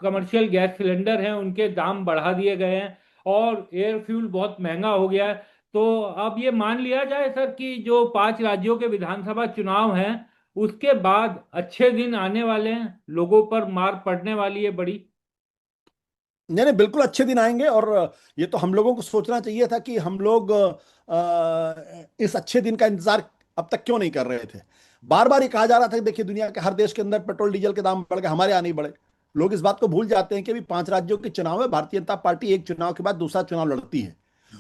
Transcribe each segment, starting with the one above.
Commercial gas cylinder हैं उनके दाम बढ़ा दिए गए हैं, और एयर फ्यूल बहुत महंगा हो गया है। तो अब ये मान लिया जाए सर कि जो 5 राज्यों के विधानसभा चुनाव हैं उसके बाद अच्छे दिन आने वाले हैं, लोगों पर मार पड़ने वाली है बड़ी। नहीं नहीं, बिल्कुल अच्छे दिन आएंगे। और ये तो हम लोगों को सोचना चाहिए था कि हम लोग इस अच्छे दिन का इंतजार अब तक क्यों नहीं कर रहे थे। बार बार ये कहा जा रहा था कि देखिए, दुनिया के हर देश के अंदर पेट्रोल डीजल के दाम बढ़ गए, हमारे यहाँ नहीं बढ़े। लोग इस बात को भूल जाते हैं कि अभी 5 राज्यों के चुनाव है, भारतीय जनता पार्टी एक चुनाव के बाद दूसरा चुनाव लड़ती है।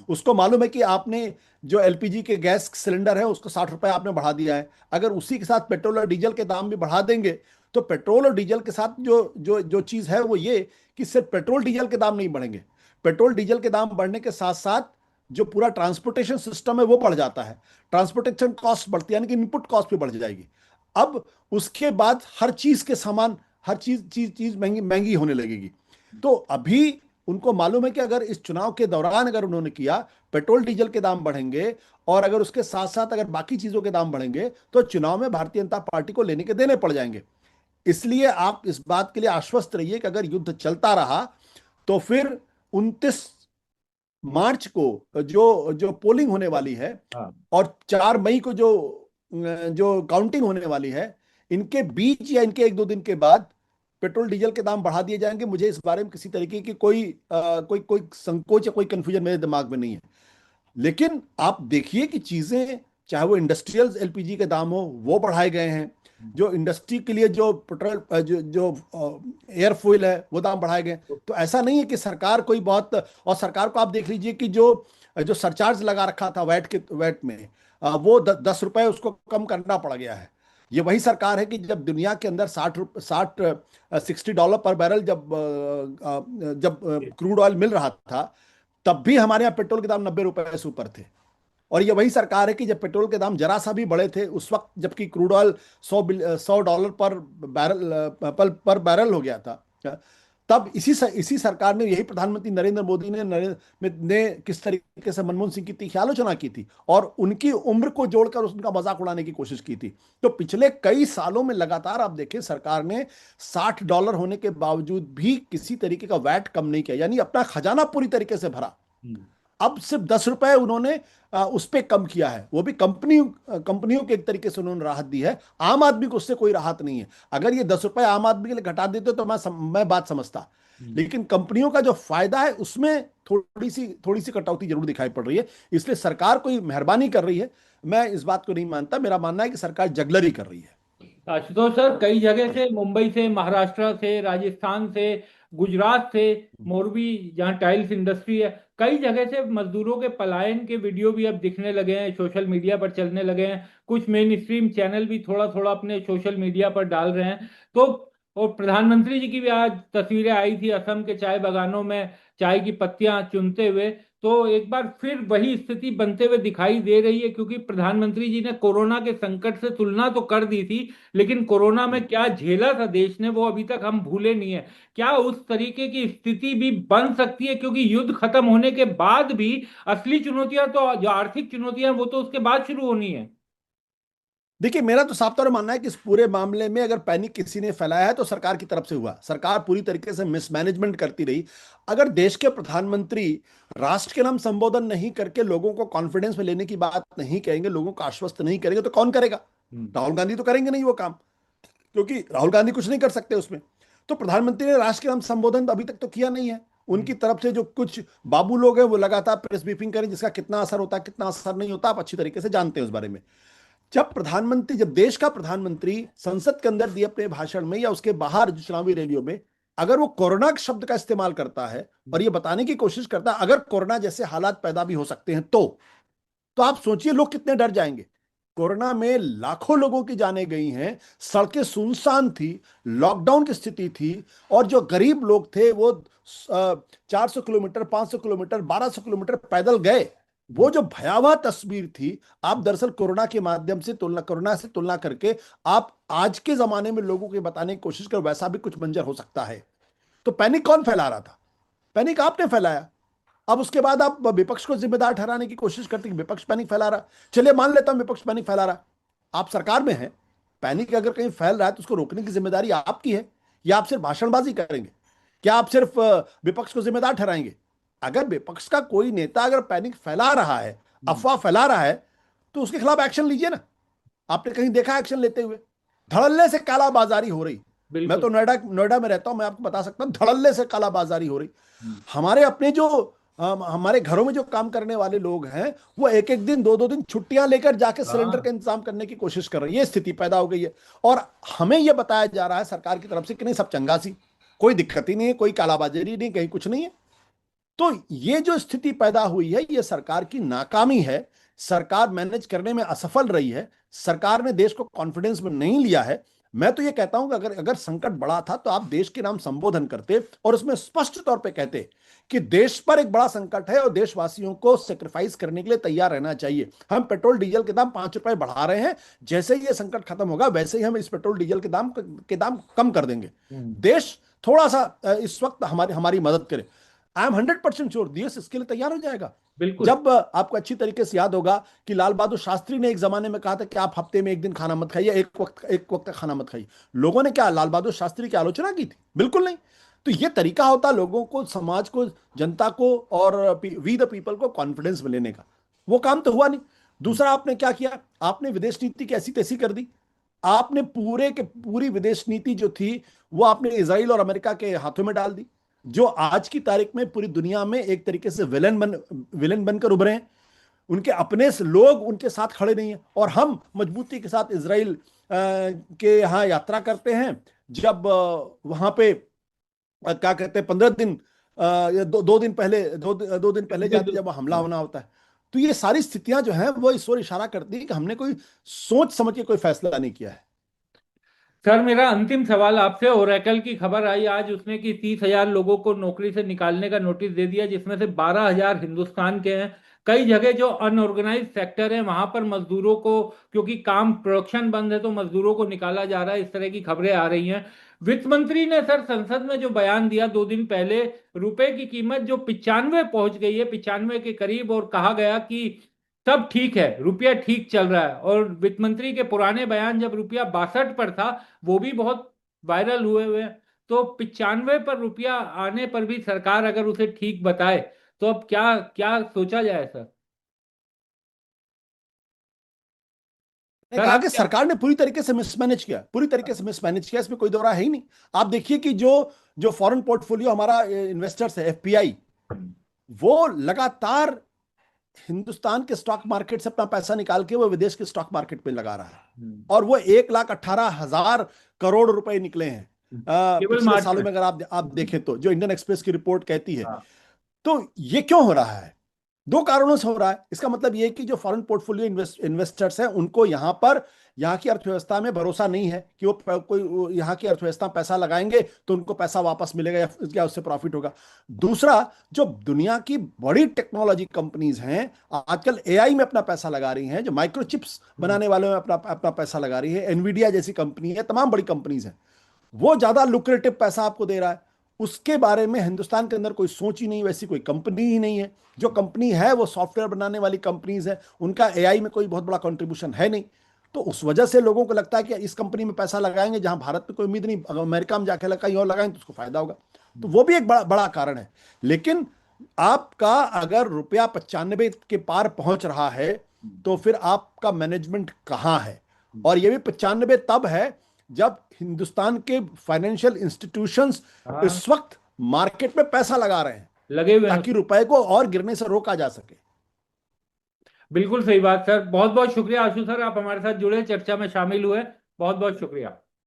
उसको मालूम है कि आपने जो एलपीजी के गैस सिलेंडर है उसको 60 रुपए आपने बढ़ा दिया है। अगर उसी के साथ पेट्रोल और डीजल के दाम भी बढ़ा देंगे, तो पेट्रोल और डीजल के साथ जो जो जो चीज है वो ये कि सिर्फ पेट्रोल डीजल के दाम नहीं बढ़ेंगे। पेट्रोल डीजल के दाम बढ़ने के साथ साथ जो पूरा ट्रांसपोर्टेशन सिस्टम है वो बढ़ जाता है। ट्रांसपोर्टेशन कॉस्ट बढ़ती है, यानी कि इनपुट कॉस्ट भी बढ़ जाएगी। अब उसके बाद हर चीज के सामान, हर चीज चीज चीज महंगी महंगी होने लगेगी। तो अभी उनको मालूम है कि अगर इस चुनाव के दौरान अगर उन्होंने किया, पेट्रोल डीजल के दाम बढ़ेंगे और अगर उसके साथ साथ अगर बाकी चीजों के दाम बढ़ेंगे, तो चुनाव में भारतीय जनता पार्टी को लेने के देने पड़ जाएंगे। इसलिए आप इस बात के लिए आश्वस्त रहिए कि अगर युद्ध चलता रहा तो फिर 29 मार्च को जो जो पोलिंग होने वाली है हाँ। और 4 मई को जो जो काउंटिंग होने वाली है, इनके बीच या इनके 1-2 दिन के बाद पेट्रोल डीजल के दाम बढ़ा दिए जाएंगे। मुझे इस बारे में किसी तरीके की कोई कोई संकोच या कोई कंफ्यूजन मेरे दिमाग में नहीं है। लेकिन आप देखिए कि चीजें, चाहे वो इंडस्ट्रियल एलपीजी के दाम हो वो बढ़ाए गए हैं, जो इंडस्ट्री के लिए जो पेट्रोल जो जो एयर फ्यूल है वो दाम बढ़ाए गए हैं। तो ऐसा नहीं है कि सरकार कोई बहुत, और सरकार को आप देख लीजिए कि जो जो सरचार्ज लगा रखा था वैट में, वो 10 रुपए उसको कम करना पड़ गया है। ये वही सरकार है कि जब दुनिया के अंदर 60 $60 पर बैरल जब क्रूड ऑयल मिल रहा था, तब भी हमारे यहाँ पेट्रोल के दाम 90 रुपए से ऊपर थे। और ये वही सरकार है कि जब पेट्रोल के दाम जरा सा भी बढ़े थे उस वक्त, जबकि क्रूड ऑयल 100 $100 पर बैरल हो गया था, तब इसी सरकार ने, यही प्रधानमंत्री नरेंद्र मोदी ने किस तरीके से मनमोहन सिंह की तीखी आलोचना की थी और उनकी उम्र को जोड़कर उनका मजाक उड़ाने की कोशिश की थी। तो पिछले कई सालों में लगातार आप देखें, सरकार ने $60 होने के बावजूद भी किसी तरीके का वैट कम नहीं किया, यानी अपना खजाना पूरी तरीके से भरा। हम्म। अब सिर्फ 10 रुपए उन्होंने उस पे कम किया है, वो भी कंपनियों के एक तरीके से उन्होंने राहत दी है। आम आदमी को उससे कोई राहत नहीं है। अगर ये 10 रुपए आम आदमी के लिए घटा देते तो मैं बात समझता। हम्म। लेकिन कंपनियों का जो फायदा है उसमें थोड़ी सी कटौती जरूर दिखाई पड़ रही है। इसलिए सरकार कोई मेहरबानी कर रही है, मैं इस बात को नहीं मानता। मेरा मानना है कि सरकार जगलरी कर रही है। आशुतोष सर, कई जगह से, मुंबई से, महाराष्ट्र से, राजस्थान से, गुजरात से, मोरबी जहाँ टाइल्स इंडस्ट्री है, कई जगह से मजदूरों के पलायन के वीडियो भी अब दिखने लगे हैं, सोशल मीडिया पर चलने लगे हैं। कुछ मेन स्ट्रीम चैनल भी थोड़ा थोड़ा अपने सोशल मीडिया पर डाल रहे हैं। तो और प्रधानमंत्री जी की भी आज तस्वीरें आई थी असम के चाय बागानों में चाय की पत्तियां चुनते हुए। तो एक बार फिर वही स्थिति बनते हुए दिखाई दे रही है, क्योंकि प्रधानमंत्री जी ने कोरोना के संकट से तुलना तो कर दी थी, लेकिन कोरोना में क्या झेला था देश ने वो अभी तक हम भूले नहीं है। क्या उस तरीके की स्थिति भी बन सकती है, क्योंकि युद्ध खत्म होने के बाद भी असली चुनौतियां तो, जो आर्थिक चुनौतियां, वो तो उसके बाद शुरू होनी है। देखिए, मेरा तो साफ तौर पर मानना है कि इस पूरे मामले में अगर पैनिक किसी ने फैलाया है तो सरकार की तरफ से हुआ। सरकार पूरी तरीके से मिसमैनेजमेंट करती रही। अगर देश के प्रधानमंत्री राष्ट्र के नाम संबोधन नहीं करके लोगों को कॉन्फिडेंस में लेने की बात नहीं करेंगे, लोगों को आश्वस्त नहीं करेंगे, तो कौन करेगा? हम्म। राहुल गांधी तो करेंगे नहीं वो काम, क्योंकि राहुल गांधी कुछ नहीं कर सकते उसमें। तो प्रधानमंत्री ने राष्ट्र के नाम संबोधन तो अभी तक तो किया नहीं है। उनकी तरफ से जो कुछ बाबू लोग हैं वो लगातार प्रेस ब्रीफिंग करें, जिसका कितना असर होता है कितना असर नहीं होता आप अच्छी तरीके से जानते हैं उस बारे में। जब देश का प्रधानमंत्री संसद के अंदर दिए अपने भाषण में या उसके बाहर जो चुनावी रैलियों में अगर वो कोरोना शब्द का इस्तेमाल करता है और ये बताने की कोशिश करता है अगर कोरोना जैसे हालात पैदा भी हो सकते हैं, तो आप सोचिए लोग कितने डर जाएंगे। कोरोना में लाखों लोगों की जानें गई हैं, सड़कें सुनसान थी, लॉकडाउन की स्थिति थी, और जो गरीब लोग थे वो 400 किलोमीटर, 500 किलोमीटर, 1200 किलोमीटर पैदल गए। वो जो भयावह तस्वीर थी, आप दरअसल कोरोना से तुलना करके आप आज के जमाने में लोगों को बताने की कोशिश कर, वैसा भी कुछ मंजर हो सकता है। तो पैनिक कौन फैला रहा था? पैनिक आपने फैलाया। अब उसके बाद आप विपक्ष को जिम्मेदार ठहराने की कोशिश करते हैं कि विपक्ष पैनिक फैला रहा। चलिए मान लेता हूं विपक्ष पैनिक फैला रहा, आप सरकार में हैं। पैनिक अगर कहीं फैल रहा है तो उसको रोकने की जिम्मेदारी आपकी है, या आप सिर्फ भाषणबाजी करेंगे? क्या आप सिर्फ विपक्ष को जिम्मेदार ठहराएंगे? अगर विपक्ष का कोई नेता अगर पैनिक फैला रहा है, अफवाह फैला रहा है, तो उसके खिलाफ एक्शन लीजिए ना। आपने कहीं देखा एक्शन लेते हुए? धड़ल्ले से कालाबाजारी हो रही। मैं बिल्कुल। तो नोएडा नोएडा में रहता हूं, मैं आपको बता सकता हूं, धड़ल्ले से कालाबाजारी हो रही। हम्म। हमारे अपने जो हमारे घरों में जो काम करने वाले लोग हैं, वो एक एक दिन, दो दो दिन छुट्टियां लेकर जाके सिलेंडर का हाँ। इंतजाम करने की कोशिश कर रहे हैं। ये स्थिति पैदा हो गई है। और हमें यह बताया जा रहा है सरकार की तरफ से कि नहीं, सब चंगा सी, कोई दिक्कत ही नहीं है, कोई कालाबाजारी नहीं, कहीं कुछ नहीं है। तो ये जो स्थिति पैदा हुई है, ये सरकार की नाकामी है। सरकार मैनेज करने में असफल रही है। सरकार ने देश को कॉन्फिडेंस में नहीं लिया है। मैं तो ये कहता हूं कि अगर अगर संकट बड़ा था तो आप देश के नाम संबोधन करते और उसमें स्पष्ट तौर पे कहते कि देश पर एक बड़ा संकट है और देशवासियों को सेक्रीफाइस करने के लिए तैयार रहना चाहिए। हम पेट्रोल डीजल के दाम 5 रुपए बढ़ा रहे हैं, जैसे ही ये संकट खत्म होगा वैसे ही हम इस पेट्रोल डीजल के दाम कम कर देंगे। हम्म। देश थोड़ा सा इस वक्त हमारी हमारी मदद करे। आई एम 100% श्योर देश इसके लिए तैयार हो जाएगा। बिल्कुल। जब आपको अच्छी तरीके से याद होगा कि लाल बहादुर शास्त्री ने एक जमाने में कहा था कि आप हफ्ते में एक दिन खाना मत खाइए, एक वक्त का खाना मत खाइए। लोगों ने क्या लाल बहादुर शास्त्री की आलोचना की थी? बिल्कुल नहीं। तो ये तरीका होता लोगों को, समाज को, जनता को और वी द पीपल को कॉन्फिडेंस में लेने का। वो काम तो हुआ नहीं। दूसरा आपने क्या किया? आपने विदेश नीति कैसी तैसी कर दी। आपने पूरे के पूरी विदेश नीति जो थी वो आपने इसराइल और अमेरिका के हाथों में डाल दी, जो आज की तारीख में पूरी दुनिया में एक तरीके से विलन बनकर उभरे हैं। उनके अपने से लोग उनके साथ खड़े नहीं हैं, और हम मजबूती के साथ इसराइल के यहाँ यात्रा करते हैं। जब वहां पे क्या कहते हैं, 15 दिन या दो दिन पहले, दो दिन पहले जाते जब हमला होना होता है। तो ये सारी स्थितियां जो हैं वो इस ओर इशारा करती है कि हमने कोई सोच समझ के कोई फैसला नहीं किया है। सर, मेरा अंतिम सवाल आपसे, ओरेकल की खबर आई आज उसने कि 30,000 लोगों को नौकरी से निकालने का नोटिस दे दिया, जिसमें से 12,000 हिंदुस्तान के हैं। कई जगह जो अनऑर्गेनाइज सेक्टर है वहां पर मजदूरों को, क्योंकि काम प्रोडक्शन बंद है, तो मजदूरों को निकाला जा रहा है। इस तरह की खबरें आ रही हैं। वित्त मंत्री ने सर संसद में जो बयान दिया 2 दिन पहले, रुपए की कीमत जो 95 पहुंच गई है, 95 के करीब, और कहा गया कि सब ठीक है, रुपया ठीक चल रहा है। और वित्त मंत्री के पुराने बयान जब रुपया 62 पर था, वो भी बहुत वायरल हुए हुए हैं। तो 95 पर रुपया आने पर भी सरकार अगर उसे ठीक बताए, तो अब क्या क्या सोचा जाए सर? ने सर कहा आप कि क्या? सरकार ने पूरी तरीके से मिसमैनेज किया, पूरी तरीके से मिसमैनेज किया, इसमें कोई दो राय है ही नहीं। आप देखिए कि जो जो फॉरेन पोर्टफोलियो हमारा इन्वेस्टर्स है, एफपीआई, वो लगातार हिंदुस्तान के स्टॉक मार्केट से अपना पैसा निकाल के वो विदेश के स्टॉक मार्केट में लगा रहा है। हम्म। और वो 1,18,000 करोड़ रुपए निकले हैं केवल पिछले मार्च सालों में। में। अगर आप देखें तो जो इंडियन एक्सप्रेस की रिपोर्ट कहती है। हाँ। तो ये क्यों हो रहा है? दो कारणों से हो रहा है। इसका मतलब ये है कि जो फॉरेन पोर्टफोलियो इन्वेस्टर्स हैं, उनको यहाँ पर, यहाँ की अर्थव्यवस्था में भरोसा नहीं है कि वो यहाँ की अर्थव्यवस्था में पैसा लगाएंगे तो उनको पैसा वापस मिलेगा या उससे प्रॉफिट होगा। दूसरा, जो दुनिया की बड़ी टेक्नोलॉजी कंपनीज हैं, आजकल एआई में अपना पैसा लगा रही हैं, जो माइक्रोचिप्स हम्म। बनाने वालों में अपना अपना पैसा लगा रही है, एनवीडिया जैसी कंपनी है, तमाम बड़ी कंपनीज हैं, वो ज्यादा लुक्रेटिव पैसा आपको दे रहा है। उसके बारे में हिंदुस्तान के अंदर कोई सोच ही नहीं, वैसी कोई कंपनी ही नहीं है। जो कंपनी है वो सॉफ्टवेयर बनाने वाली कंपनीज है, उनका एआई में कोई बहुत बड़ा कंट्रीब्यूशन है नहीं। तो उस वजह से लोगों को लगता है कि इस कंपनी में पैसा लगाएंगे जहां भारत में कोई उम्मीद नहीं, अगर अमेरिका में जाके कहीं और लगाएंगे तो उसको फायदा होगा। तो वो भी एक बड़ा बड़ा कारण है। लेकिन आपका अगर रुपया 95 के पार पहुंच रहा है, तो फिर आपका मैनेजमेंट कहाँ है? और ये भी 95 तब है जब हिंदुस्तान के फाइनेंशियल इंस्टीट्यूशंस हाँ। इस वक्त मार्केट में पैसा लगा रहे हैं लगे हुए हैं। ताकि रुपए को और गिरने से रोका जा सके। बिल्कुल सही बात सर। बहुत बहुत शुक्रिया आशु सर, आप हमारे साथ जुड़े, चर्चा में शामिल हुए। बहुत बहुत शुक्रिया।